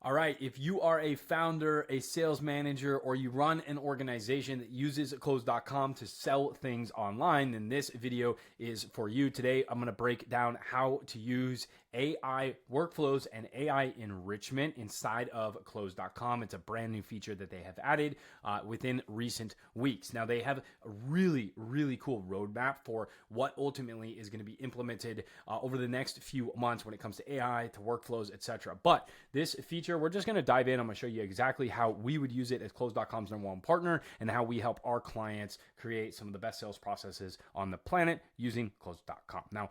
All right, if you are a founder, a sales manager, or you run an organization that uses Close.com to sell things online, then this video is for you. Today, I'm going to break down how to use AI workflows and AI enrichment inside of Close.com. It's a brand new feature that they have added within recent weeks. Now, they have a really, really cool roadmap for what ultimately is going to be implemented over the next few months when it comes to AI, to workflows, etc. But this feature, we're just going to dive in. I'm going to show you exactly how we would use it as Close.com's #1 partner and how we help our clients create some of the best sales processes on the planet using Close.com. Now,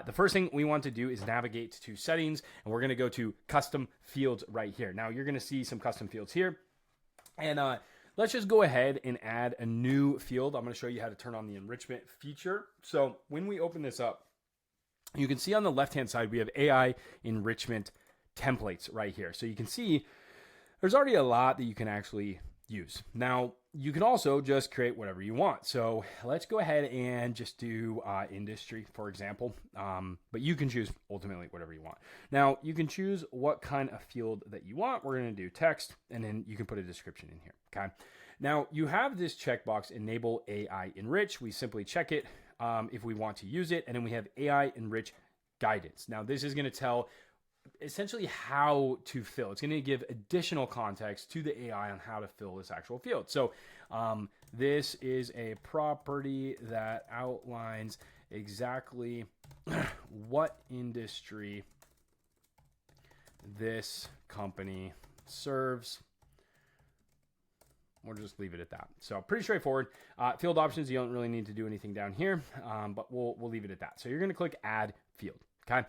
the first thing we want to do is navigate to settings, and we're going to go to custom fields right here. Now, you're going to see some custom fields here, and let's just go ahead and add a new field. I'm going to show you how to turn on the enrichment feature. So when we open this up, you can see on the left-hand side, we have AI enrichment templates right here. So you can see there's already a lot that you can actually use. Now, you can also just create whatever you want. So let's go ahead and just do industry, for example. But you can choose ultimately whatever you want. Now, you can choose what kind of field that you want. We're going to do text, and then you can put a description in here. Okay. Now, you have this checkbox, enable AI enrich. We simply check it if we want to use it. And then we have AI enrich guidance. Now, this is going to tell essentially how to fill. It's going to give additional context to the AI on how to fill this actual field. So this is a property that outlines exactly what industry this company serves. We'll just leave it at that. So pretty straightforward. Field options, you don't really need to do anything down here, but we'll leave it at that. So you're going to click add field. Okay.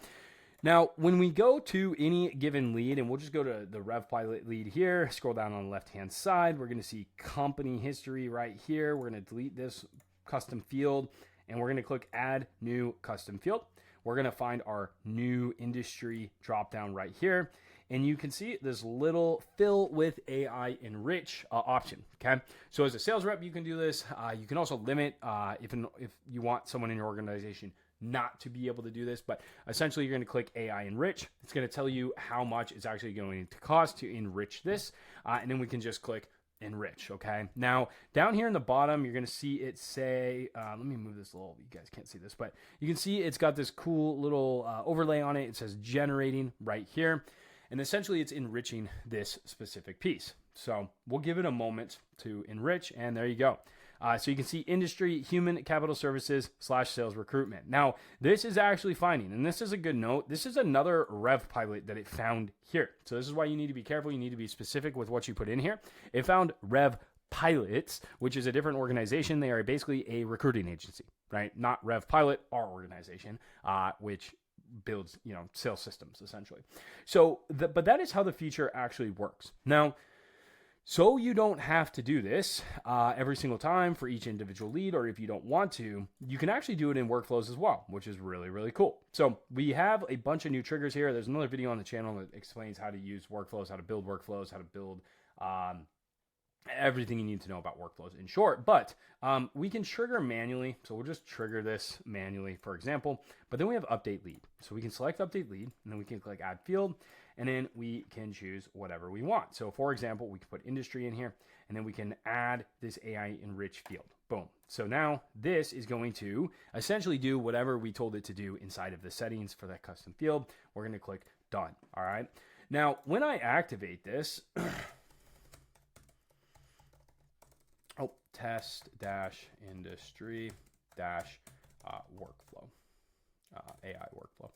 Now, when we go to any given lead, and we'll just go to the RevPilot lead here, scroll down on the left-hand side, we're going to see company history right here. We're going to delete this custom field, and we're going to click add new custom field. We're going to find our new industry dropdown right here, and you can see this little fill with AI enrich option. Okay, so as a sales rep, you can do this. You can also limit if you want someone in your organization not to be able to do this, but essentially you're going to click AI enrich. It's going to tell you how much it's actually going to cost to enrich this, and then we can just click enrich. Okay, now down here in the bottom, you're going to see it say, let me move this a little, you guys can't see this, but you can see it's got this cool little overlay on it. It says generating right here, and essentially it's enriching this specific piece. So we'll give it a moment to enrich, and there you go. So you can see industry, human capital services / sales recruitment. Now, this is actually finding, and this is a good note, this is another RevPilot that it found here. So this is why you need to be careful. You need to be specific with what you put in here. It found RevPilots, which is a different organization. They are basically a recruiting agency, right? Not RevPilot, our organization, which builds, sales systems essentially. So, but that is how the feature actually works. Now, so you don't have to do this every single time for each individual lead, or if you don't want to, you can actually do it in workflows as well, which is really, really cool. So we have a bunch of new triggers here. There's another video on the channel that explains how to use workflows, how to build workflows, how to build everything you need to know about workflows in short, but we can trigger manually. So we'll just trigger this manually, for example, but then we have update lead. So we can select update lead, and then we can click add field, and then we can choose whatever we want. So for example, we can put industry in here, and then we can add this AI enrich field. Boom. So now this is going to essentially do whatever we told it to do inside of the settings for that custom field. We're going to click done. All right. Now, when I activate this, test industry workflow, AI workflow.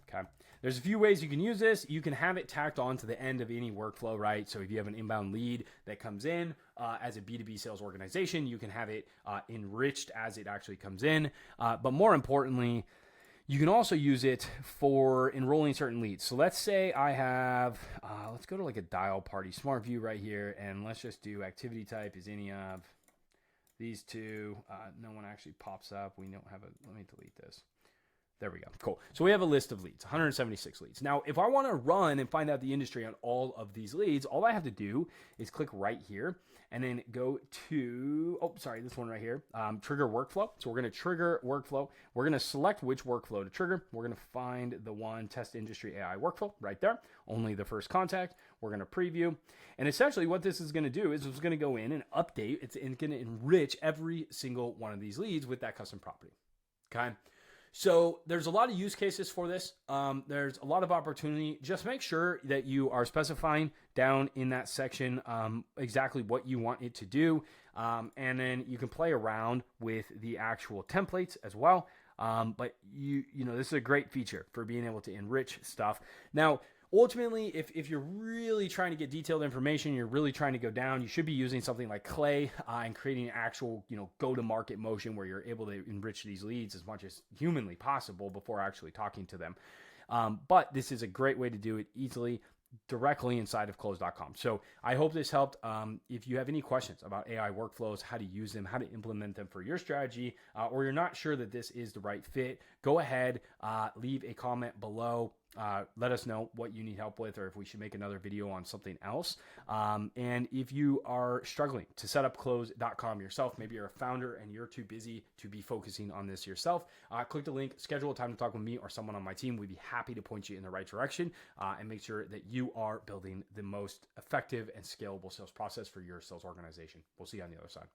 Okay. There's a few ways you can use this. You can have it tacked on to the end of any workflow, right? So if you have an inbound lead that comes in as a B2B sales organization, you can have it enriched as it actually comes in. But more importantly, you can also use it for enrolling certain leads. So let's say I have, let's go to like a dial party smart view right here, and let's just do activity type is any of these two. No one actually pops up. We don't have a, let me delete this. There we go. Cool. So we have a list of leads, 176 leads. Now, if I want to run and find out the industry on all of these leads, all I have to do is click right here and then go to, this one right here, trigger workflow. So we're going to trigger workflow. We're going to select which workflow to trigger. We're going to find the one test industry AI workflow right there, only the first contact. We're going to preview. And essentially what this is going to do is it's going to go in and update. It's going to enrich every single one of these leads with that custom property. Okay. So there's a lot of use cases for this. There's a lot of opportunity. Just make sure that you are specifying down in that section exactly what you want it to do. And then you can play around with the actual templates as well. But you know, this is a great feature for being able to enrich stuff. Now, ultimately, if you're really trying to get detailed information, you're really trying to go down, you should be using something like Clay and creating an actual, go-to-market motion where you're able to enrich these leads as much as humanly possible before actually talking to them. But this is a great way to do it easily, directly inside of close.com. So I hope this helped. If you have any questions about AI workflows, how to use them, how to implement them for your strategy, or you're not sure that this is the right fit, go ahead, leave a comment below. Let us know what you need help with, or if we should make another video on something else. And if you are struggling to set up close.com yourself, maybe you're a founder and you're too busy to be focusing on this yourself, click the link, schedule a time to talk with me or someone on my team. We'd be happy to point you in the right direction and make sure that you are building the most effective and scalable sales process for your sales organization. We'll see you on the other side.